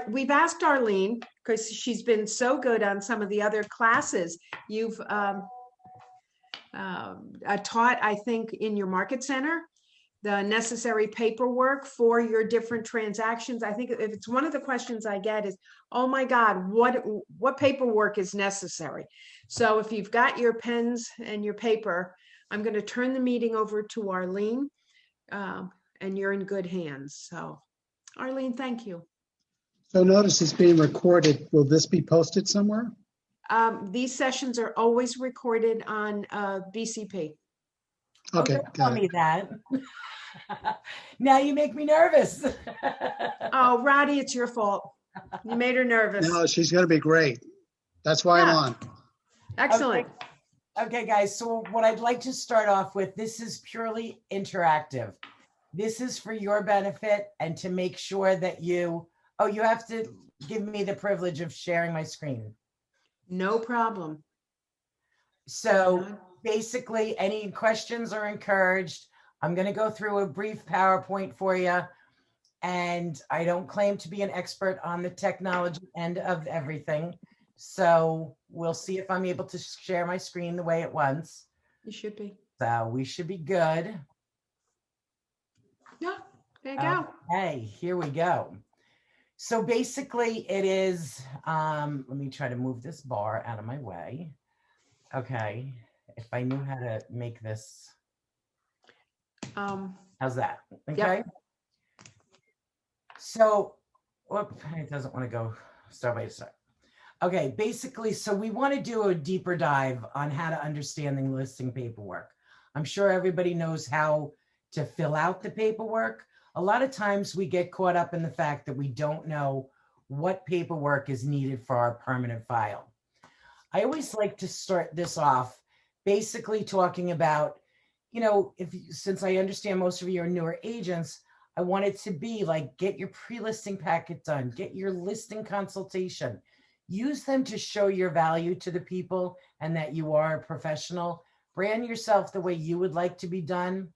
We've asked Arlene, because she's been so good on some of the other classes. You've taught, I think, in your market center, the necessary paperwork for your different transactions. I think if it's one of the questions I get is, oh my God, what paperwork is necessary? So if you've got your pens and your paper, I'm going to turn the meeting over to Arlene, and you're in good hands. So Arlene, thank you. So notice it's being recorded. Will this be posted somewhere? These sessions are always recorded on BCP. Okay, don't got tell it. me that. Now you make me nervous. Oh, Roddy, it's your fault. You made her nervous. No, she's going to be great. That's why I'm Yeah. on. Excellent. Okay, guys, so what I'd like to start off with, this is purely interactive. This is for your benefit and to make sure that you have to give me the privilege of sharing my screen. No problem. So basically, any questions are encouraged. I'm going to go through a brief PowerPoint for you. And I don't claim to be an expert on the technology end of everything. So we'll see if I'm able to share my screen the way it wants. You should be. So we should be good. Yeah, there you go. Okay, here we go. So basically it is, let me try to move this bar out of my way. Okay, if I knew how to make this, how's that? Okay. Yep. So, whoop, it doesn't want to go start by start. Okay, basically, so we want to do a deeper dive on how to understand the listing paperwork. I'm sure everybody knows how to fill out the paperwork. A lot of times we get caught up in the fact that we don't know what paperwork is needed for our permanent file. I always like to start this off basically talking about, since I understand most of you are newer agents, I want it to be like, get your pre-listing packet done, get your listing consultation, use them to show your value to the people and that you are a professional. Brand yourself the way you would like to be done.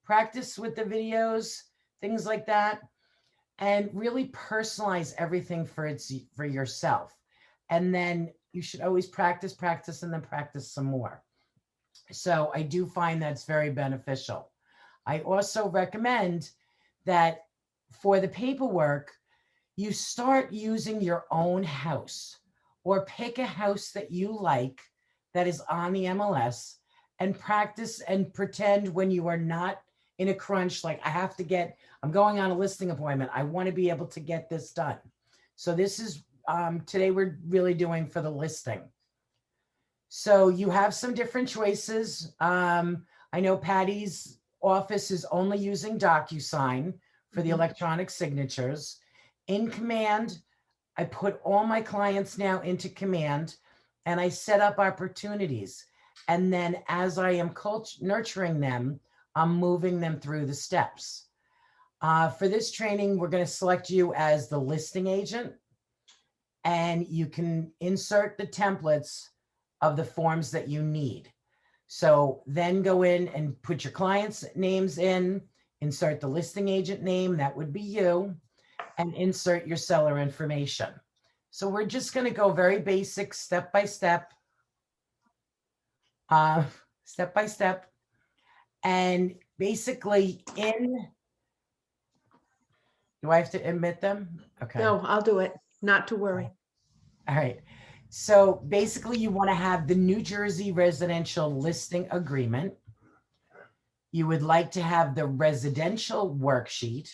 Practice with the videos, things like that, and really personalize everything for yourself. And then you should always practice, and then practice some more. So I do find that's very beneficial. I also recommend that for the paperwork, you start using your own house or pick a house that you like that is on the MLS and practice and pretend when you are not in a crunch, like I'm going on a listing appointment. I want to be able to get this done. So this is, today we're really doing for the listing. So you have some different choices. I know Patty's office is only using DocuSign for the electronic signatures. In Command, I put all my clients now into Command and I set up opportunities. And then as I am nurturing them, I'm moving them through the steps. For this training, we're going to select you as the listing agent, and you can insert the templates of the forms that you need. So then go in and put your clients' names in, insert the listing agent name, that would be you, and insert your seller information. So we're just going to go very basic, step by step. And basically do I have to admit them? Okay. No, I'll do it. Not to worry. All right. So basically you want to have the New Jersey residential listing agreement. You would like to have the residential worksheet.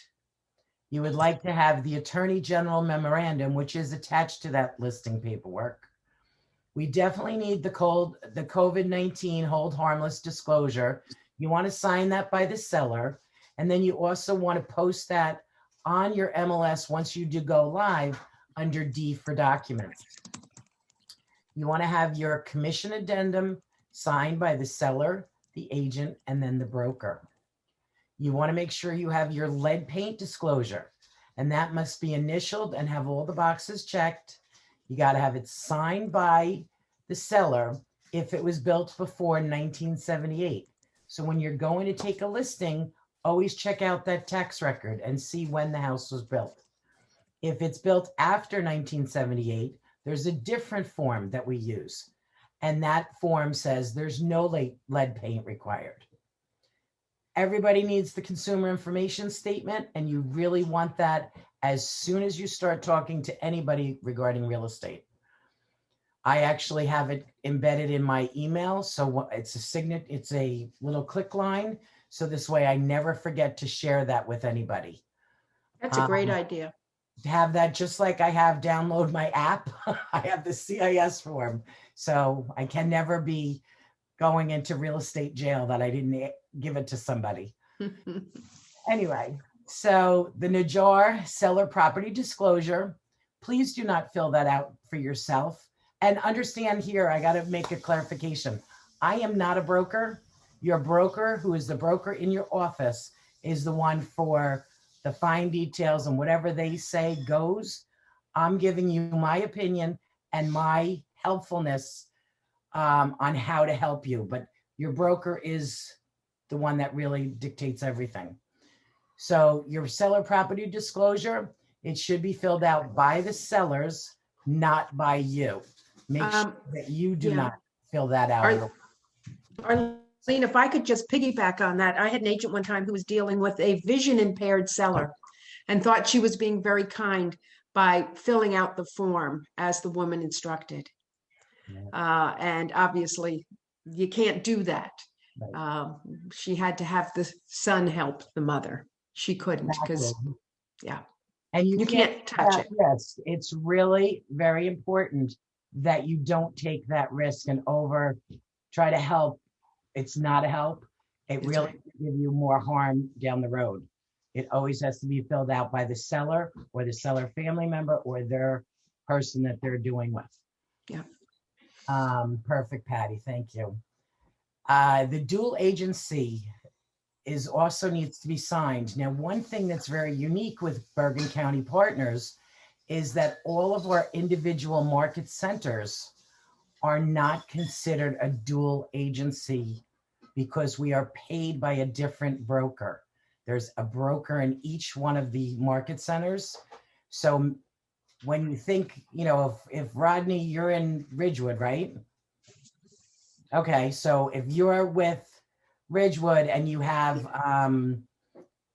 You would like to have the Attorney General memorandum, which is attached to that listing paperwork. We definitely need the COVID-19 hold harmless disclosure. You want to sign that by the seller. And then you also want to post that on your MLS once you do go live under D for documents. You want to have your commission addendum signed by the seller, the agent, and then the broker. You want to make sure you have your lead paint disclosure, and that must be initialed and have all the boxes checked. You got to have it signed by the seller if it was built before 1978. So when you're going to take a listing, always check out that tax record and see when the house was built. If it's built after 1978, there's a different form that we use. And that form says there's no lead paint required. Everybody needs the consumer information statement, and you really want that as soon as you start talking to anybody regarding real estate. I actually have it embedded in my email. So it's a little click line. So this way I never forget to share that with anybody. That's a great idea. Have that just like I have download my app. I have the CIS form. So I can never be going into real estate jail that I didn't give it to somebody. Anyway, so the Najar seller property disclosure, please do not fill that out for yourself. And understand here, I got to make a clarification. I am not a broker. Your broker, who is the broker in your office, is the one for the fine details, and whatever they say goes. I'm giving you my opinion and my helpfulness on how to help you. But your broker is the one that really dictates everything. So your seller property disclosure, it should be filled out by the sellers, not by you. Make sure that you do not fill that out. Arlene, if I could just piggyback on that, I had an agent one time who was dealing with a vision impaired seller and thought she was being very kind by filling out the form as the woman instructed. And obviously you can't do that. Right. She had to have the son help the mother. She couldn't because, and you can't touch it. Yes, it's really very important that you don't take that risk and try to help. It's not a help. It really will give you more harm down the road. It always has to be filled out by the seller or the seller family member or their person that they're doing with. Yeah. Perfect, Patty. Thank you. The dual agency also needs to be signed. Now, one thing that's very unique with Bergen County Partners is that all of our individual market centers are not considered a dual agency because we are paid by a different broker. There's a broker in each one of the market centers. So when you think, if Rodney, you're in Ridgewood, right? Okay, so if you're with Ridgewood and you have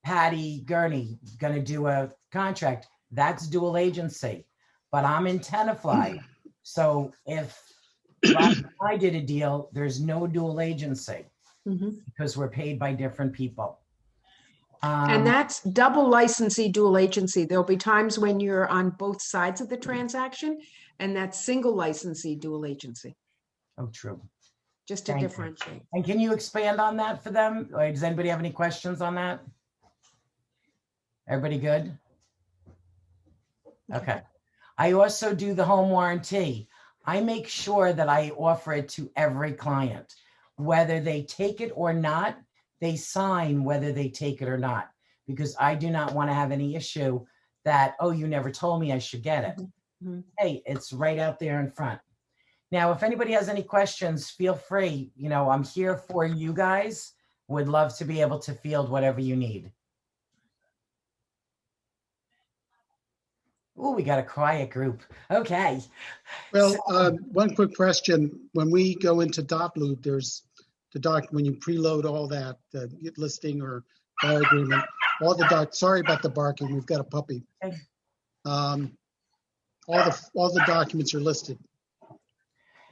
Patty Gurney going to do a contract, that's dual agency. But I'm in Tenafly. So if I did a deal, there's no dual agency because we're paid by different people. And that's double licensee, dual agency. There'll be times when you're on both sides of the transaction, and that's single licensee, dual agency. Oh, true. Just to differentiate. And can you expand on that for them? Or does anybody have any questions on that? Everybody good? Okay. I also do the home warranty. I make sure that I offer it to every client. Whether they take it or not, they sign whether they take it or not, because I do not want to have any issue that, oh, you never told me I should get it. Hey, it's right out there in front. Now, if anybody has any questions, feel free. I'm here for you guys. Would love to be able to field whatever you need. Oh, we got a quiet group. Okay. Well, one quick question. When we go into Doploop, there's the when you preload all that, the listing or buyer agreement, all the sorry about the barking. We've got a puppy. Okay. All the documents are listed.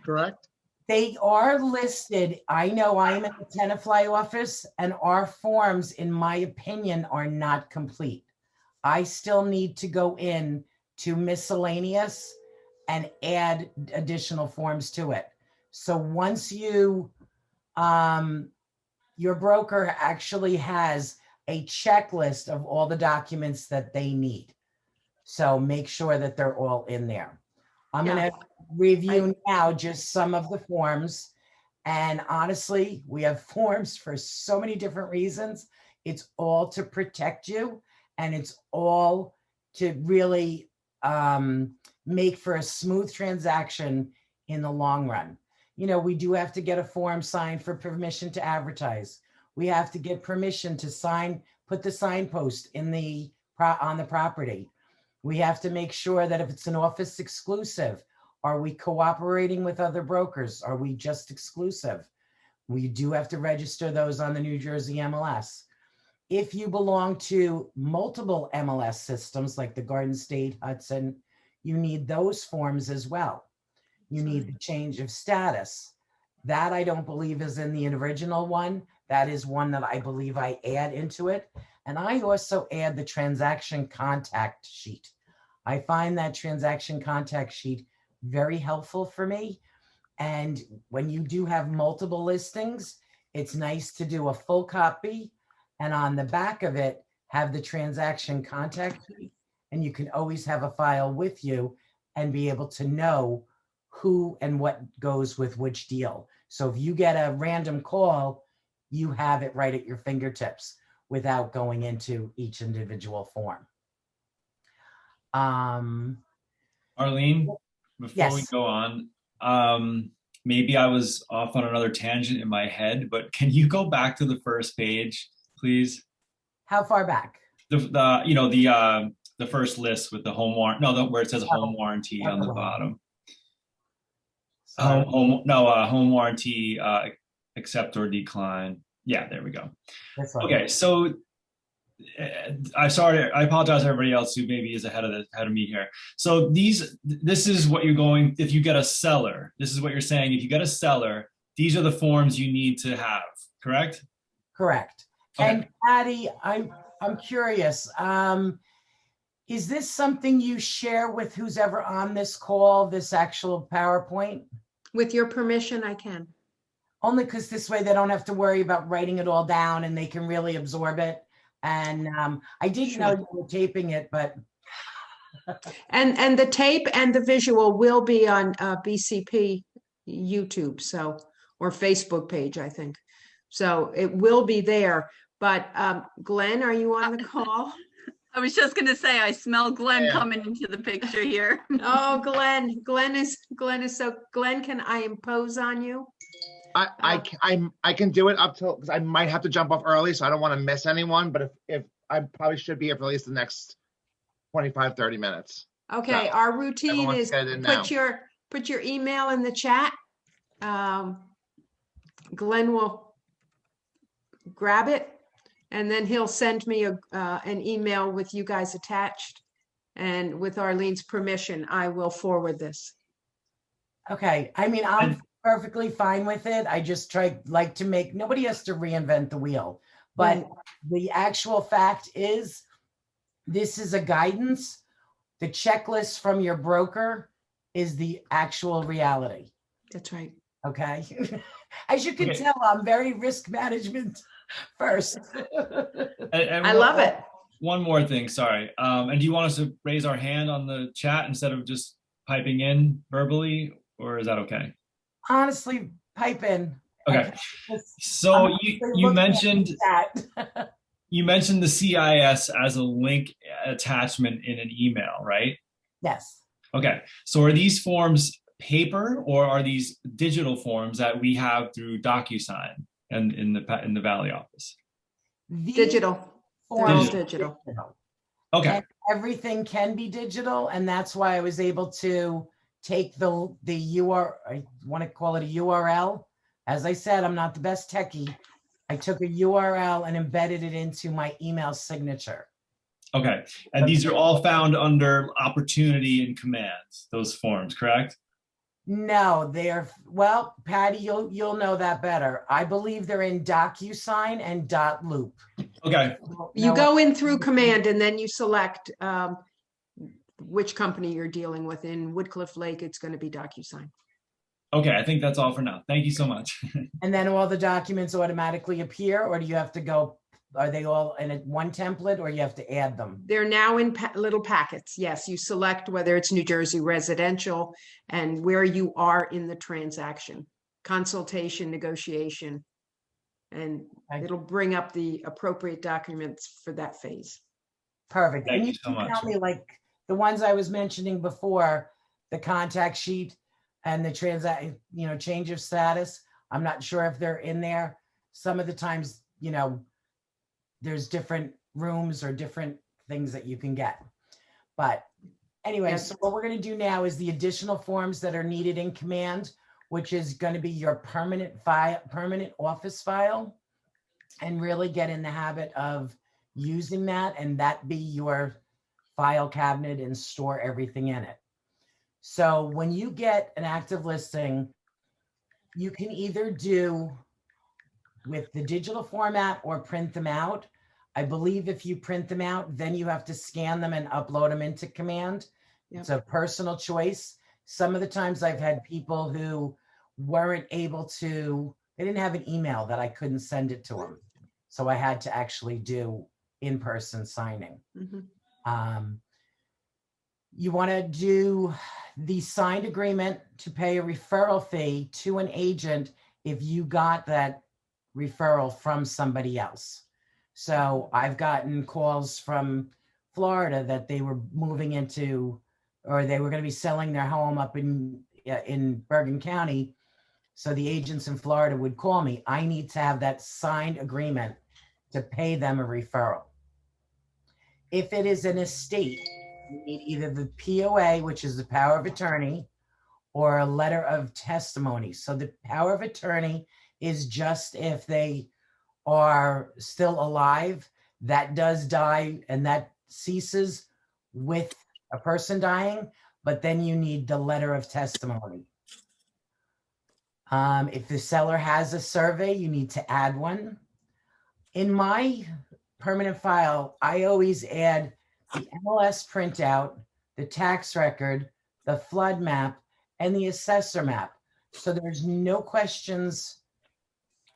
Correct? They are listed. I know I'm in the Tenafly office, and our forms, in my opinion, are not complete. I still need to go in to miscellaneous and add additional forms to it. So once your broker actually has a checklist of all the documents that they need. So make sure that they're all in there. I'm going to review now just some of the forms. And honestly, we have forms for so many different reasons. It's all to protect you, and it's all to really make for a smooth transaction in the long run. We do have to get a form signed for permission to advertise. We have to get permission to put the signpost on the property. We have to make sure that if it's an office exclusive, are we cooperating with other brokers? Are we just exclusive? We do have to register those on the New Jersey MLS. If you belong to multiple MLS systems like the Garden State, Hudson, you need those forms as well. You need the change of status. That I don't believe is in the original one. That is one that I believe I add into it. And I also add the transaction contact sheet. I find that transaction contact sheet very helpful for me. And when you do have multiple listings, it's nice to do a full copy and on the back of it, have the transaction contact sheet. And you can always have a file with you and be able to know who and what goes with which deal. So if you get a random call, you have it right at your fingertips without going into each individual form. Arlene, before we Yes. go on, maybe I was off on another tangent in my head, but can you go back to the first page, please? How far back? The first list with the home warrant, where it says home warranty on the bottom. Home warranty, accept or decline. Yeah, there we go. That's right. Okay, so I apologize to everybody else who maybe is ahead of me here. So this is what you're going, if you get a seller, this is what you're saying. If you get a seller, these are the forms you need to have, correct? Correct. Okay. And Patty, I'm curious. Is this something you share with who's ever on this call, this actual PowerPoint? With your permission, I can. Only because this way they don't have to worry about writing it all down and they can really absorb it. And I didn't know you were taping it, but. And the tape and the visual will be on BCP YouTube, or Facebook page, I think. So it will be there. But Glenn, are you on the call? I was just going to say, I smell Glenn coming into the picture here. Oh, Glenn, can I impose on you? I can do it up till, because I might have to jump off early, so I don't want to miss anyone. But if I probably should be here for at least the next 25, 30 minutes. Okay, So, our routine everyone is get in now. put your email in the chat. Glenn will grab it, and then he'll send me an email with you guys attached. And with Arlene's permission, I will forward this. Okay. I mean, I'm perfectly fine with it. I just like to make, nobody has to reinvent the wheel. But the actual fact is, this is a guidance. The checklist from your broker is the actual reality. That's right. Okay. As you can tell, I'm very risk management first. And I love it. One more thing, sorry. And do you want us to raise our hand on the chat instead of just piping in verbally, or is that okay? Honestly, pipe in. Okay. So you mentioned you mentioned the CIS as a link attachment in an email, right? Yes. Okay. So are these forms paper or are these digital forms that we have through DocuSign and in the Valley office? Digital. They're all Digital. Okay. And everything can be digital, and that's why I was able to take the URL. I want to call it a URL. As I said, I'm not the best techie. I took a URL and embedded it into my email signature. Okay. And these are all found under opportunity and commands, those forms, correct? No, well, Patty, you'll know that better. I believe they're in DocuSign and .loop. Okay. You go in through command and then you select which company you're dealing with. In Woodcliff Lake, it's going to be DocuSign. Okay, I think that's all for now. Thank you so much. And then all the documents automatically appear, or do you have to go, are they all in one template, or you have to add them? They're now in little packets. Yes, you select whether it's New Jersey residential and where you are in the transaction, consultation, negotiation, and it'll bring up the appropriate documents for that phase. Perfect. Thank And you you so can much. tell me, like the ones I was mentioning before, the contact sheet and the change of status. I'm not sure if they're in there. Some of the times, there's different rooms or different things that you can get. But Anyway, Yes. so what we're going to do now is the additional forms that are needed in command, which is going to be your permanent office file, and really get in the habit of using that, and that be your file cabinet and store everything in it. So when you get an active listing, you can either do with the digital format or print them out. I believe if you print them out, then you have to scan them and upload them into command. Yep. It's a personal choice. Some of the times I've had people who weren't able to, they didn't have an email that I couldn't send it to them. So I had to actually do in-person signing. Mhm. You want to do the signed agreement to pay a referral fee to an agent if you got that referral from somebody else. So I've gotten calls from Florida that they were moving into, or they were going to be selling their home up in Bergen County. So the agents in Florida would call me. I need to have that signed agreement to pay them a referral. If it is an estate, you need either the POA, which is the power of attorney, or a letter of testimony. So the power of attorney is just if they are still alive. That does die, and that ceases with a person dying, but then you need the letter of testimony. If the seller has a survey, you need to add one. In my permanent file, I always add the MLS printout, the tax record, the flood map, and the assessor map. So there's no questions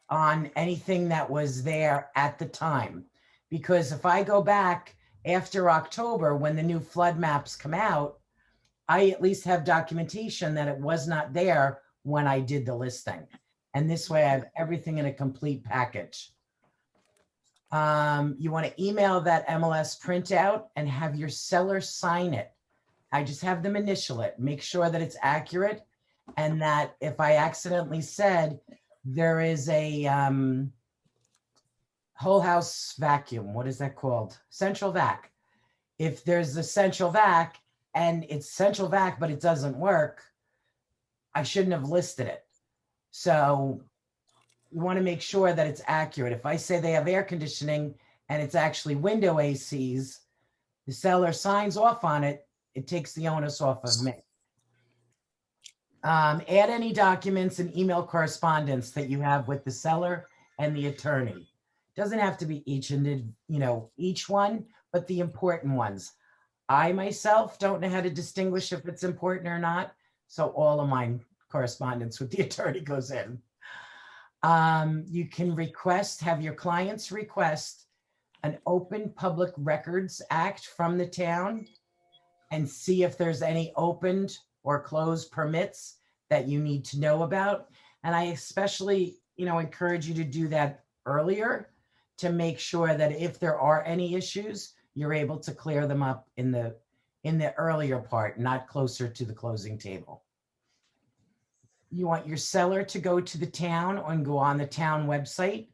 on anything that was there at the time. Because if I go back after October, when the new flood maps come out, I at least have documentation that it was not there when I did the listing. And this way I have everything in a complete package. You want to email that MLS printout and have your seller sign it. I just have them initial it, make sure that it's accurate, and that if I accidentally said there is a whole house vacuum, what is that called? Central vac. If there's a central vac and it's central vac, but it doesn't work, I shouldn't have listed it. So you want to make sure that it's accurate. If I say they have air conditioning and it's actually window ACs, the seller signs off on it, it takes the onus off of me. Add any documents and email correspondence that you have with the seller and the attorney. Doesn't have to be each one, but the important ones. I myself don't know how to distinguish if it's important or not, so all of my correspondence with the attorney goes in. You can have your clients request an Open Public Records Act from the town and see if there's any opened or closed permits that you need to know about. And I especially, encourage you to do that earlier to make sure that if there are any issues, you're able to clear them up in the earlier part, not closer to the closing table. You want your seller to go to the town and go on the town website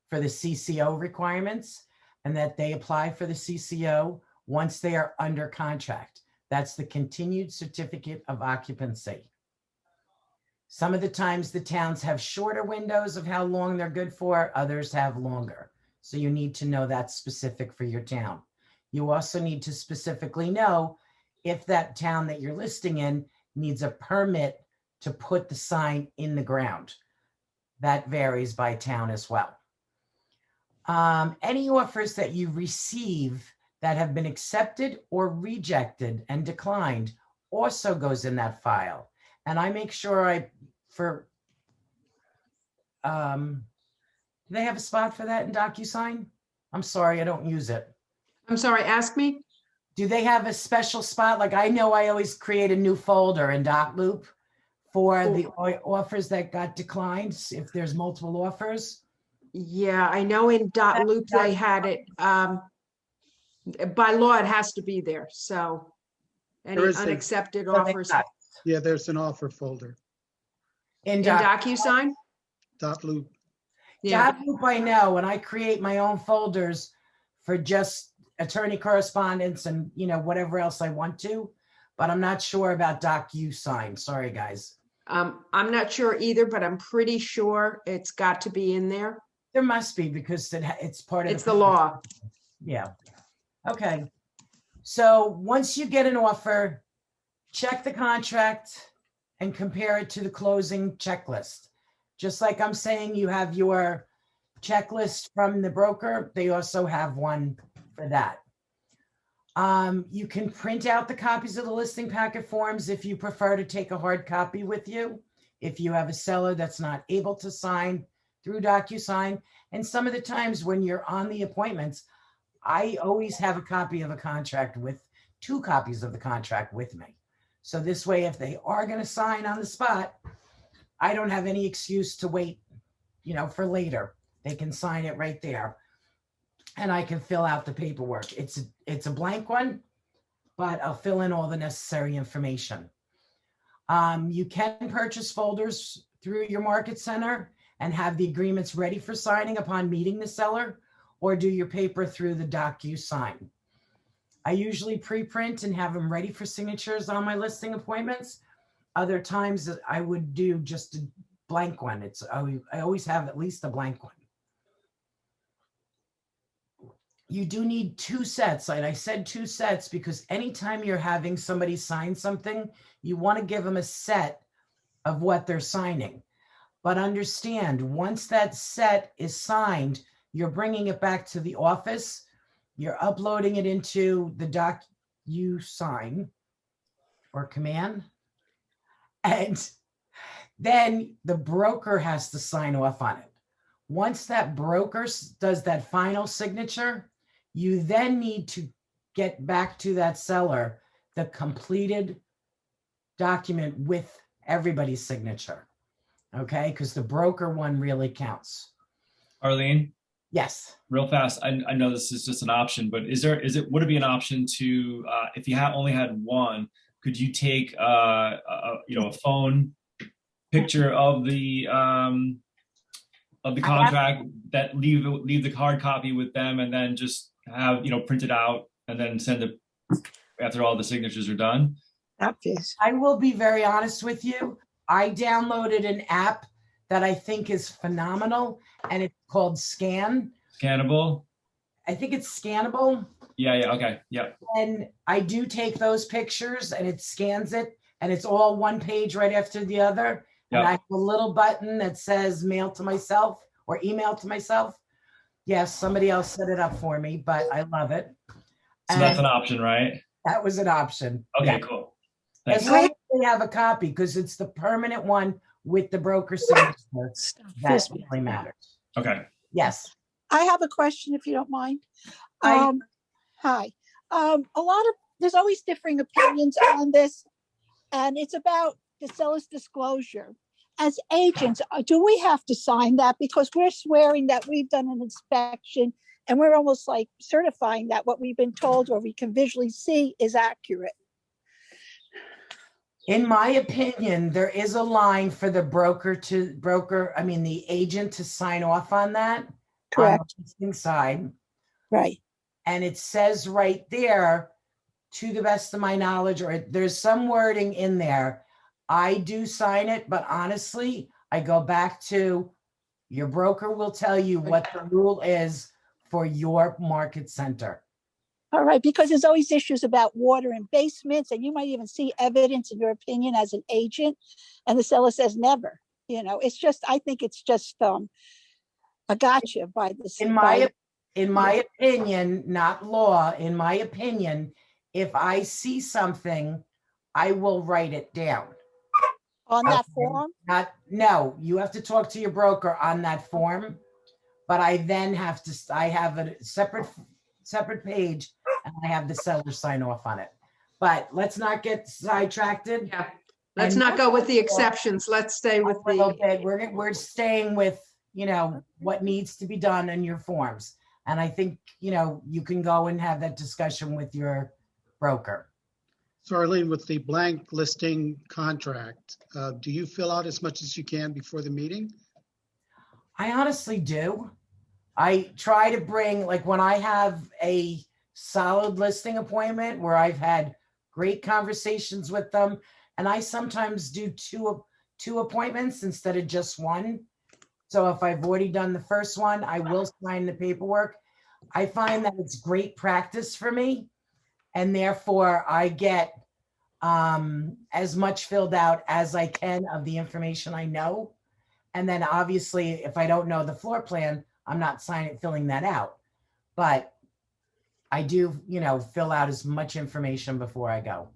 for the CCO requirements, and that they apply for the CCO once they are under contract. That's the continued certificate of occupancy. Some of the times the towns have shorter windows of how long they're good for, others have longer. So you need to know that's specific for your town. You also need to specifically know if that town that you're listing in needs a permit to put the sign in the ground. That varies by town as well. Any offers that you receive that have been accepted or rejected and declined also goes in that file. And I make sure do they have a spot for that in DocuSign? I'm sorry, I don't use it. I'm sorry, ask me? Do they have a special spot? Like, I know I always create a new folder in DocLoop for the offers that got declined, if there's multiple offers. Yeah, I know in Loop they had it. By law, it has to be there. So any There is unaccepted offers Yeah, there's an offer folder. In in DocuSign? .loop. Yeah, DocLoop, I know, and I create my own folders for just attorney correspondence and whatever else I want to. but I'm not sure about DocuSign. Sorry, guys. I'm not sure either, but I'm pretty sure it's got to be in there. There must be because it's part of It's the law. Yeah. Okay. So once you get an offer, check the contract and compare it to the closing checklist. Just like I'm saying, you have your checklist from the broker. They also have one for that. You can print out the copies of the listing packet forms if you prefer to take a hard copy with you. If you have a seller that's not able to sign through DocuSign. And some of the times when you're on the appointments, I always have a copy of a contract with 2 copies of the contract with me. So this way, if they are going to sign on the spot, I don't have any excuse to wait, for later. They can sign it right there and I can fill out the paperwork. It's a blank one, but I'll fill in all the necessary information. You can purchase folders through your market center and have the agreements ready for signing upon meeting the seller, or do your paper through the DocuSign. I usually pre-print and have them ready for signatures on my listing appointments. Other times I would do just a blank one. I always have at least a blank one. You do need 2 sets. And I said 2 sets because anytime you're having somebody sign something, you want to give them a set of what they're signing. But understand, once that set is signed, you're bringing it back to the office. You're uploading it into the DocuSign or command. And then the broker has to sign off on it. Once that broker does that final signature, you then need to get back to that seller the completed document with everybody's signature. Okay, because the broker one really counts. Arlene, Yes. real fast. I know this is just an option, but would it be an option to, if you only had one, could you take a phone picture of the contract, that leave the hard copy with them, and then just have print it out and then send it after all the signatures are done? Obvious. I will be very honest with you. I downloaded an app that I think is phenomenal, and it's called Scannable? I think it's Scannable. Yeah, okay, yeah. And I do take those pictures and it scans it, and it's all one page right after the other. And I have a little button that says mail to myself or email to myself. Yes, somebody else set it up for me, but I love it. So that's an option, right? That was an option. Okay, Yeah. cool. As Thanks. long as they have a copy, because it's the permanent one with the broker signature that really matters. Okay. Yes. I have a question if you don't mind. Hi. Hi. There's always differing opinions on this, and it's about the seller's disclosure. As agents, do we have to sign that? Because we're swearing that we've done an inspection and we're almost like certifying that what we've been told or we can visually see is accurate. In my opinion, there is a line for the the agent to sign off on that. Correct. On the listing side. Right. And it says right there, to the best of my knowledge, or there's some wording in there. I do sign it, but honestly, I go back to your broker will tell you what the rule is for your market center. All right, because there's always issues about water in basements, and you might even see evidence in your opinion as an agent, and the seller says never. It's just, I think it's just a gotcha by the. In my opinion, not law, in my opinion, if I see something, I will write it down. On that form? No, you have to talk to your broker on that form, but I then I have a separate page, and I have the seller sign off on it. But let's not get sidetracked. Yeah. Let's not go with the exceptions. Let's stay with the. We're staying with, what needs to be done in your forms. And I think, you can go and have that discussion with your broker. So Arlene, with the blank listing contract, do you fill out as much as you can before the meeting? I honestly do. I try to bring, like when I have a solid listing appointment where I've had great conversations with them. And I sometimes do two appointments instead of just one. So if I've already done the first one, I will sign the paperwork. I find that it's great practice for me. And therefore I get as much filled out as I can of the information I know. And then obviously, if I don't know the floor plan, I'm not filling that out. But I do, fill out as much information before I go.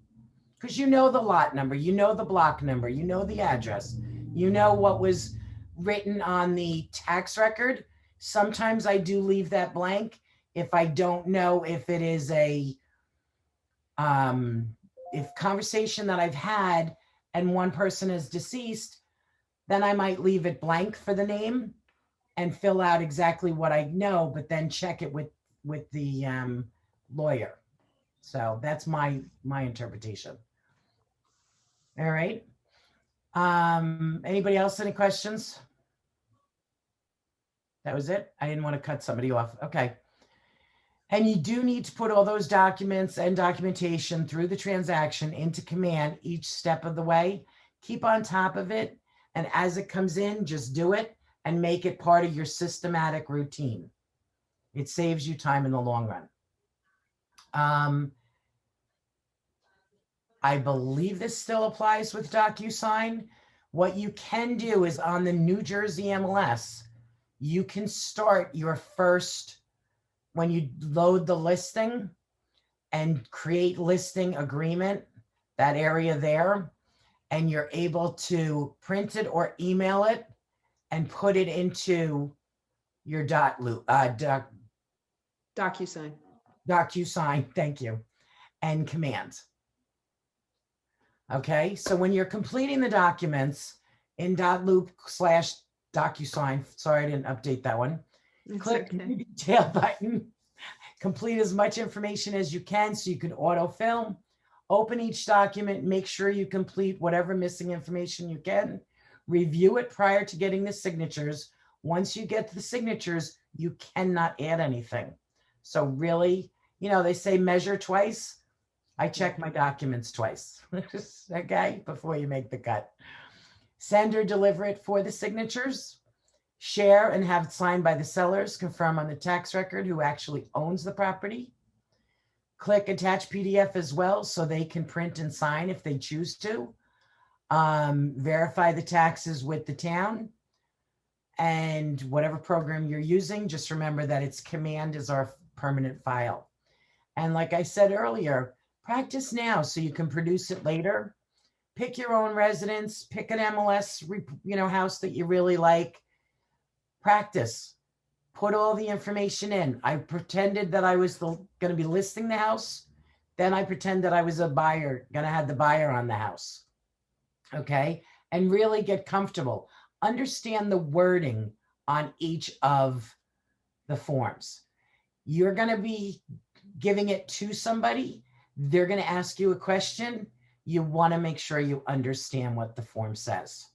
Because you know the lot number, you know the block number, you know the address, you know what was written on the tax record. Sometimes I do leave that blank if I don't know if it is a if conversation that I've had and one person is deceased, then I might leave it blank for the name and fill out exactly what I know, but then check it with the lawyer. So that's my interpretation. All right. Anybody else? Any questions? That was it? I didn't want to cut somebody off. Okay. And you do need to put all those documents and documentation through the transaction into command each step of the way. Keep on top of it. And as it comes in, just do it and make it part of your systematic routine. It saves you time in the long run. I believe this still applies with DocuSign. What you can do is on the New Jersey MLS, you can start your first, when you load the listing and create listing agreement, that area there, and you're able to print it or email it and put it into your DocuSign, thank you, and command. Okay, so when you're completing the documents in .loop/DocuSign, sorry, I didn't update that one. Click the detail button, complete as much information as you can so you can autofill. Open each document, make sure you complete whatever missing information you can. Review it prior to getting the signatures. Once you get the signatures, you cannot add anything. So really, they say measure twice. I check my documents twice, okay, before you make the cut. Send or deliver it for the signatures. Share and have it signed by the sellers. Confirm on the tax record who actually owns the property. Click attach PDF as well so they can print and sign if they choose to. Verify the taxes with the town. And whatever program you're using, just remember that it's command is our permanent file. And like I said earlier, practice now so you can produce it later. Pick your own residence, pick an MLS, house that you really like. Practice, put all the information in. I pretended that I was going to be listing the house. Then I pretend that I was a buyer, going to have the buyer on the house. Okay. And really get comfortable. Understand the wording on each of the forms. You're going to be giving it to somebody. They're going to ask you a question. You want to make sure you understand what the form says.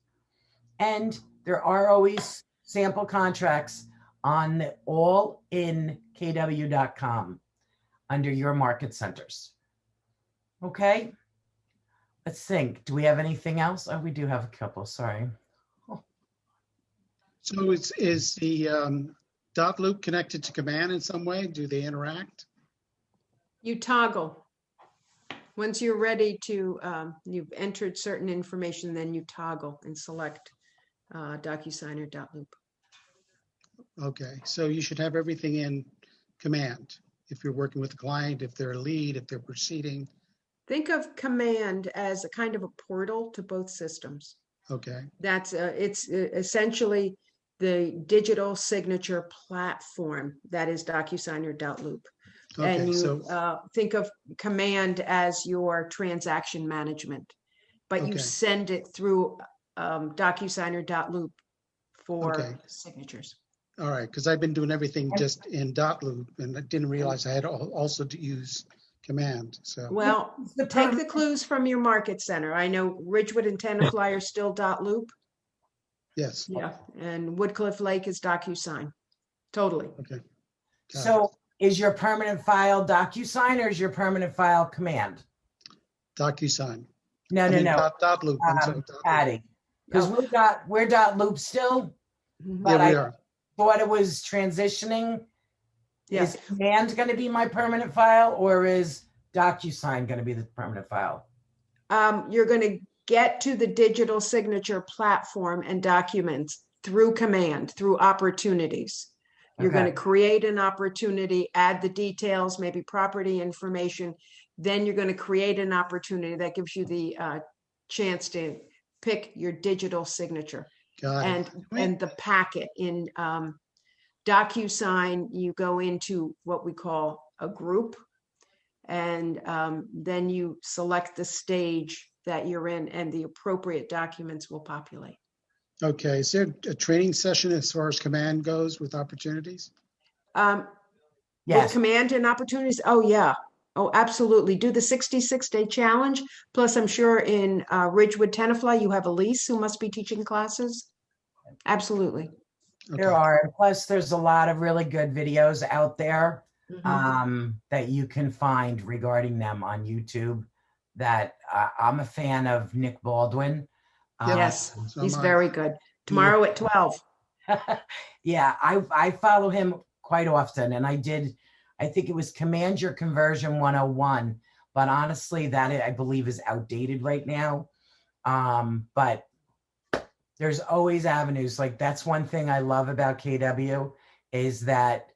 And there are always sample contracts on the allinkw.com under your market centers. Okay. Let's think. Do we have anything else? Oh, we do have a couple. Sorry. Oh. So is the dot loop connected to command in some way? Do they interact? You toggle. Once you're ready to, you've entered certain information, then you toggle and select DocuSign or .loop. Okay, so you should have everything in command. If you're working with a client, if they're a lead, if they're proceeding. Think of command as a kind of a portal to both systems. Okay. That's it's essentially the digital signature platform that is DocuSign or .loop. Okay, and you so think of command as your transaction management, but you send it through DocuSign or .loop for signatures. All right, because I've been doing everything just in .loop, and I didn't realize I had also to use command. So well, take the clues from your market center. I know Ridgewood and Tenafly are still .loop. Yes. Yeah, and Woodcliff Lake is DocuSign. Totally. Okay. So is your permanent file DocuSign or is your permanent file command? DocuSign. No, I no, mean, no. dot loop. I'm sorry, dot loop. Patty. Because we're dot loop still, Mhm. but Yeah, we I are. thought it was transitioning. Yes. Is command going to be my permanent file, or is DocuSign going to be the permanent file? You're going to get to the digital signature platform and documents through command, through opportunities. You're going to Okay. create an opportunity, add the details, maybe property information. Then you're going to create an opportunity that gives you the chance to pick your digital signature. Got it. And the packet in DocuSign, you go into what we call a group, and then you select the stage that you're in, and the appropriate documents will populate. Okay, is there a training session as far as command goes with opportunities? With Yes. command and opportunities, oh yeah, oh absolutely. Do the 66-day challenge. Plus, I'm sure in Ridgewood Tenafly, you have Elise who must be teaching classes. Absolutely. There Okay. are. And plus, there's a lot of really good videos out there Mhm. that you can find regarding them on YouTube. That I'm a fan of Nick Baldwin. Yes, So he's am I. very good. Tomorrow at 12. Yeah, I follow him quite often, and I think it was Command Your Conversion 101, but honestly, that I believe is outdated right now. But there's always avenues. Like, that's one thing I love about KW is that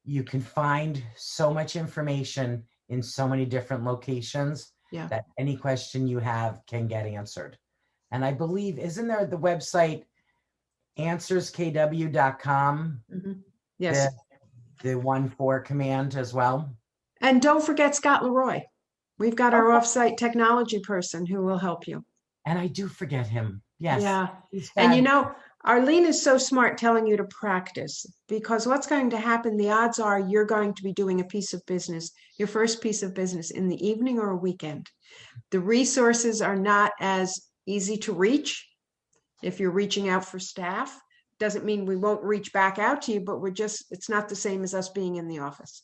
you can find so much information in so many different locations Yeah. that any question you have can get answered. And I believe, isn't there the website answerskw.com, Mhm. Yes. the 1-4 command as well? And don't forget Scott Leroy. We've got our offsite technology person who will help you. And I do forget him. Yes. Yeah. He's And you fabulous. know, Arlene is so smart telling you to practice, because what's going to happen, the odds are you're going to be doing a piece of business, your first piece of business in the evening or a weekend. The resources are not as easy to reach. If you're reaching out for staff, doesn't mean we won't reach back out to you, but it's not the same as us being in the office.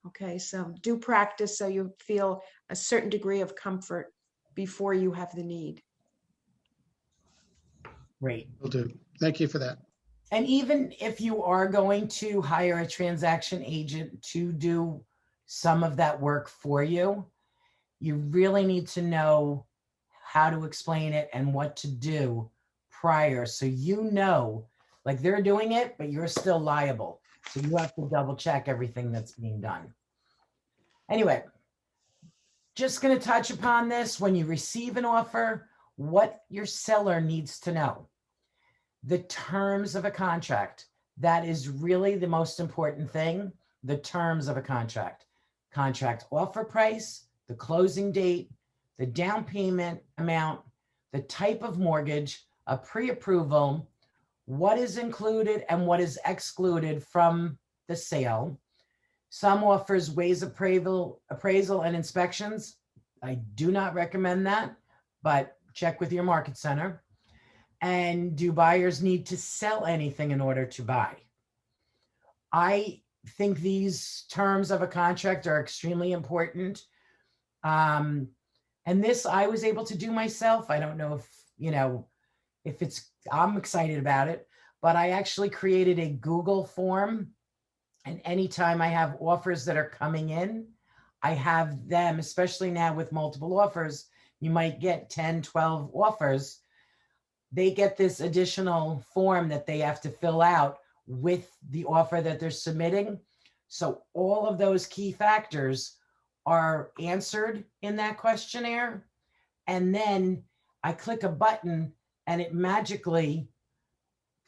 Okay, so do practice so you feel a certain degree of comfort before you have the need. Great. Will do. Thank you for that. And even if you are going to hire a transaction agent to do some of that work for you, you really need to know how to explain it and what to do prior. So like they're doing it, but you're still liable. So you have to double check everything that's being done. Anyway, just going to touch upon this. When you receive an offer, what your seller needs to know. The terms of a contract. That is really the most important thing. The terms of a contract. Contract offer price, the closing date, the down payment amount, the type of mortgage, a pre-approval, what is included and what is excluded from the sale. Some offers waive appraisal and inspections. I do not recommend that, but check with your market center. And do buyers need to sell anything in order to buy? I think these terms of a contract are extremely important. And this I was able to do myself. I don't know if I'm excited about it, but I actually created a Google form. And anytime I have offers that are coming in, I have them, especially now with multiple offers, you might get 10, 12 offers. They get this additional form that they have to fill out with the offer that they're submitting. So all of those key factors are answered in that questionnaire. And then I click a button and it magically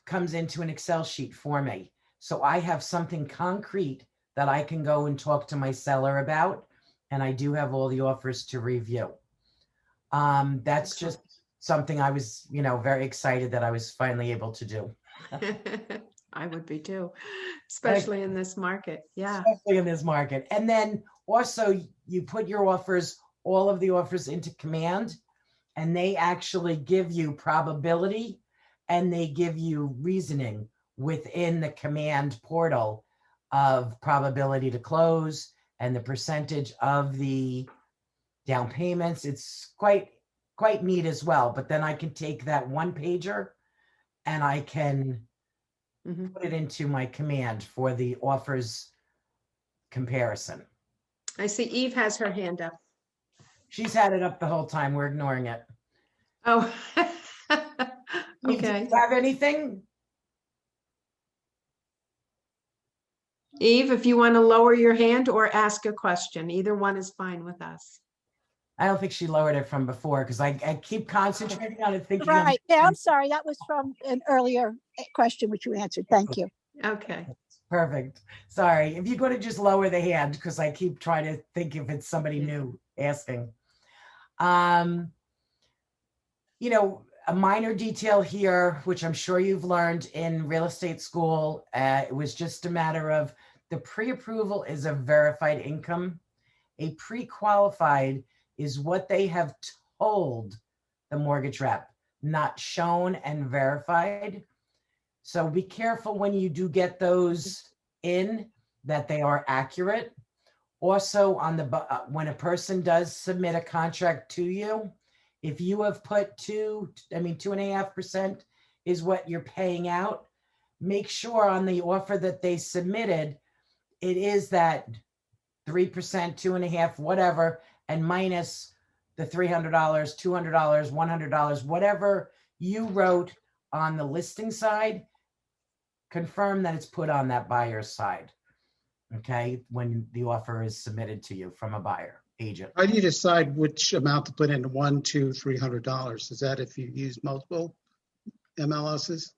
comes into an Excel sheet for me. So I have something concrete that I can go and talk to my seller about. And I do have all the offers to review. That's just something I was, very excited that I was finally able to do. I would be too, especially in this market. Yeah. Especially in this market. And then also you put your offers, all of the offers into command, and they actually give you probability and they give you reasoning within the command portal of probability to close and the percentage of the down payments. It's quite neat as well. But then I can take that one pager and I can Mhm. put it into my command for the offers comparison. I see Eve has her hand up. She's had it up the whole time. We're ignoring it. Oh. Eve, do Okay. you have anything? Eve, if you want to lower your hand or ask a question, either one is fine with us. I don't think she lowered it from before because I keep concentrating on it, thinking of- Right. Yeah, I'm sorry. That was from an earlier question which you answered. Thank you. Okay. Perfect. Sorry. If you go to just lower the hand, because I keep trying to think if it's somebody new asking. You know, a minor detail here, which I'm sure you've learned in real estate school, it was just a matter of the pre-approval is a verified income. A pre-qualified is what they have told the mortgage rep, not shown and verified. So be careful when you do get those in that they are accurate. Also, on the when a person does submit a contract to you, if you have put 2.5% is what you're paying out, make sure on the offer that they submitted, it is that 3%, 2.5%, whatever, and minus the $300, $200, $100, whatever you wrote on the listing side, confirm that it's put on that buyer's side. Okay, when the offer is submitted to you from a buyer agent. How do you decide which amount to put in? $100, $200, $300? Is that if you use multiple MLSs?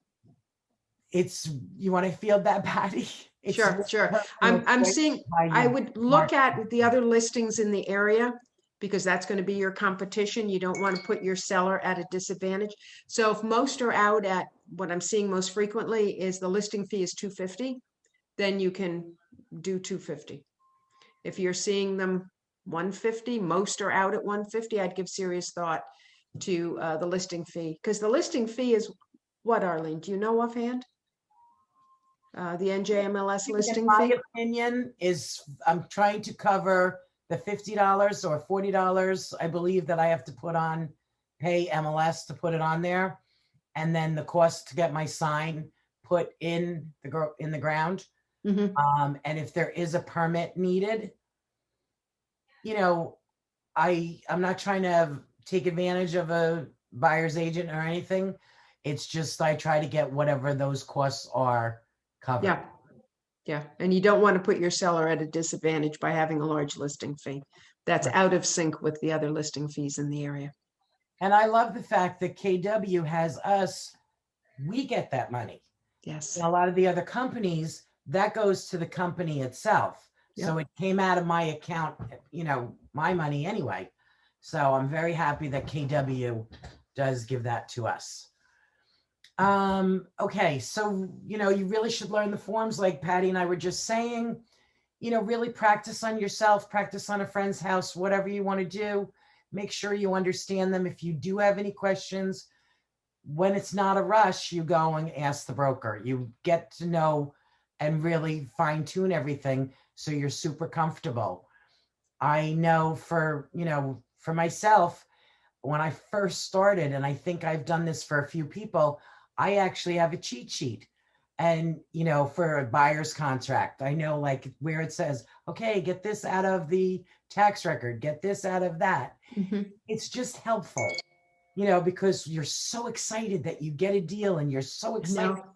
It's, you want to field that, Patty? It's Sure. I'm seeing, I would look at the other listings in the area because that's going to be your competition. You don't want to put your seller at a disadvantage. So if most are out at, what I'm seeing most frequently is the listing fee is $250, then you can do $250. If you're seeing them $150, most are out at $150, I'd give serious thought to the listing fee, because the listing fee is what, Arlene? Do you know offhand? The NJMLS listing my fee? opinion is I'm trying to cover the $50 or $40 I believe that I have to put on, pay MLS to put it on there, and then the cost to get my sign put in the ground. Mhm. And if there is a permit needed, you know, I'm not trying to take advantage of a buyer's agent or anything. It's just I try to get whatever those costs are covered. Yeah. Yeah. And you don't want to put your seller at a disadvantage by having a large listing fee. That's Right. out of sync with the other listing fees in the area. And I love the fact that KW has us, we get that money. Yes. And a lot of the other companies, that goes to the company itself. So it came out of my account, you know, my money anyway. So I'm very happy that KW does give that to us. Okay, so, you know, you really should learn the forms like Patty and I were just saying, you know, really practice on yourself, practice on a friend's house, whatever you want to do. Make sure you understand them. If you do have any questions, when it's not a rush, you go and ask the broker. You get to know and really fine tune everything so you're super comfortable. I know for, you know, for myself, when I first started, and I think I've done this for a few people, I actually have a cheat sheet. And, you know, for a buyer's contract, I know like where it says, okay, get this out of the tax record, get this out of that. Mhm. It's just helpful, you know, because you're so excited that you get a deal and you're so excited, No.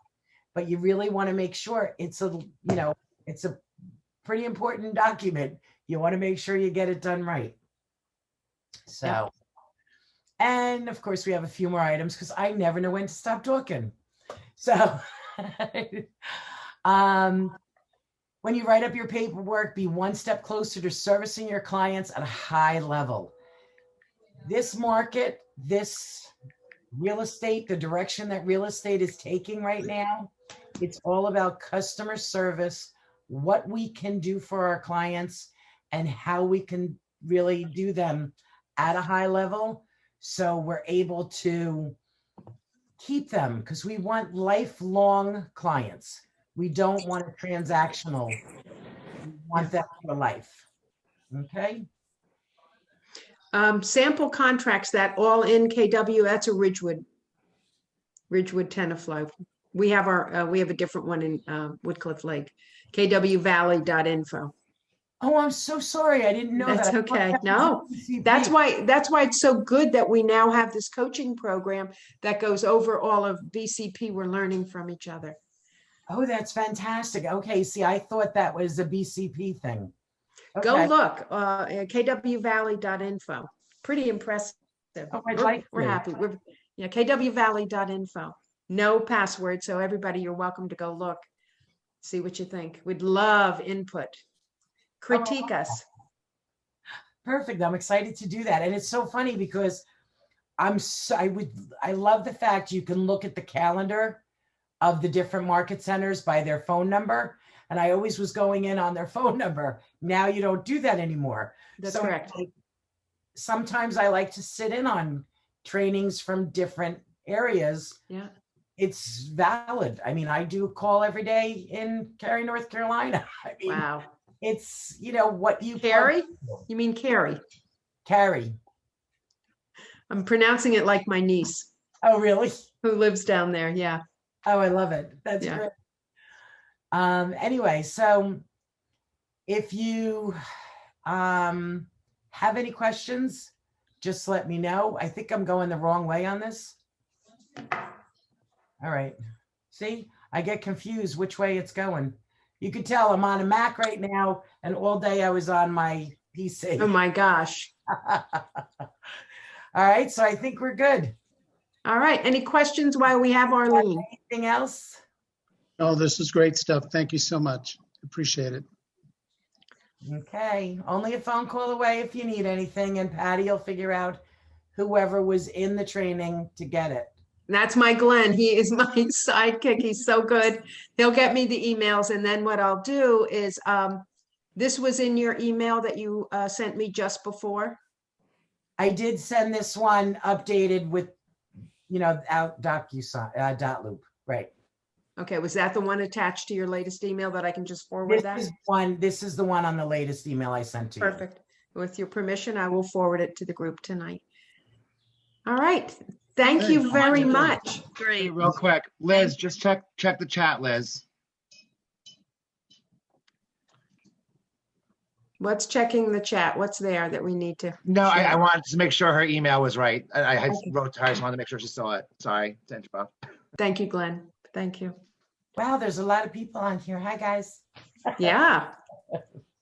but you really want to make sure it's a, you know, it's a pretty important document. You want to make sure you get it done right. So, Yeah. and of course we have a few more items because I never know when to stop talking. So, when you write up your paperwork, be one step closer to servicing your clients at a high level. This market, this real estate, the direction that real estate is taking right now, it's all about customer service, what we can do for our clients, and how we can really do them at a high level so we're able to keep them, because we want lifelong clients. We don't want a transactional. We want that for life. Okay. Sample contracts, that all in KW, that's a Ridgewood Tenafly. We have a different one in Woodcliff Lake, kwvalley.info. Oh, I'm so sorry. I didn't know That's that. I thought okay. that was No, BCP. that's why it's so good that we now have this coaching program that goes over all of BCP. We're learning from each other. Oh, that's fantastic. Okay, see, I thought that was a BCP thing. Go Okay. look, kwvalley.info. Pretty impressive. Oh, I'd like We're to. happy. kwvalley.info. No password, so everybody, you're welcome to go look, see what you think. We'd love input. Critique us. Perfect. I'm excited to do that. And it's so funny because I love the fact you can look at the calendar of the different market centers by their phone number. And I always was going in on their phone number. Now you don't do that anymore. That's So, correct. like, sometimes I like to sit in on trainings from different areas. Yeah. It's valid. I mean, I do a call every day in Cary, North Carolina. I mean, Wow. it's, what you Carrie? You mean Carrie? Carry. I'm pronouncing it like my niece Oh, really? who lives down there. Yeah. Oh, I love it. That's Yeah. great. Anyway, so if you have any questions, just let me know. I think I'm going the wrong way on this. All right. See, I get confused which way it's going. You could tell I'm on a Mac right now, and all day I was on my PC. Oh my gosh. All right, so I think we're good. All right. Any questions while we have Arlene? Anything else? Oh, this is great stuff. Thank you so much. Appreciate it. Okay, only a phone call away if you need anything, and Patty will figure out whoever was in the training to get it. That's my Glenn. He is my sidekick. He's so good. He'll get me the emails. And then what I'll do is, this was in your email that you sent me just before. I did send this one updated with, out DocuSign, right? Okay. Was that the one attached to your latest email that I can just forward that? This is the one on the latest email I sent to you. Perfect. With your permission, I will forward it to the group tonight. All right. Thank you very much. Hey, Great. real quick, Liz, just check the chat, Liz. What's checking the chat? What's there that we need to? No, I share? wanted to make sure her email was right. I had Okay. wrote to her, I just wanted to make sure she saw it. Sorry to interrupt. Thank you, Glenn. Thank you. Wow, there's a lot of people on here. Hi, guys. Yeah.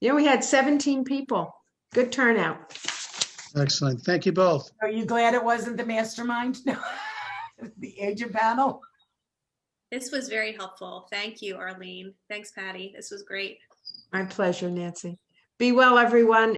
Yeah, we had 17 people. Good turnout. Excellent. Thank you both. Are you glad it wasn't the mastermind? No, the agent panel? This was very helpful. Thank you, Arlene. Thanks, Patty. This was great. My pleasure, Nancy. Be well, everyone.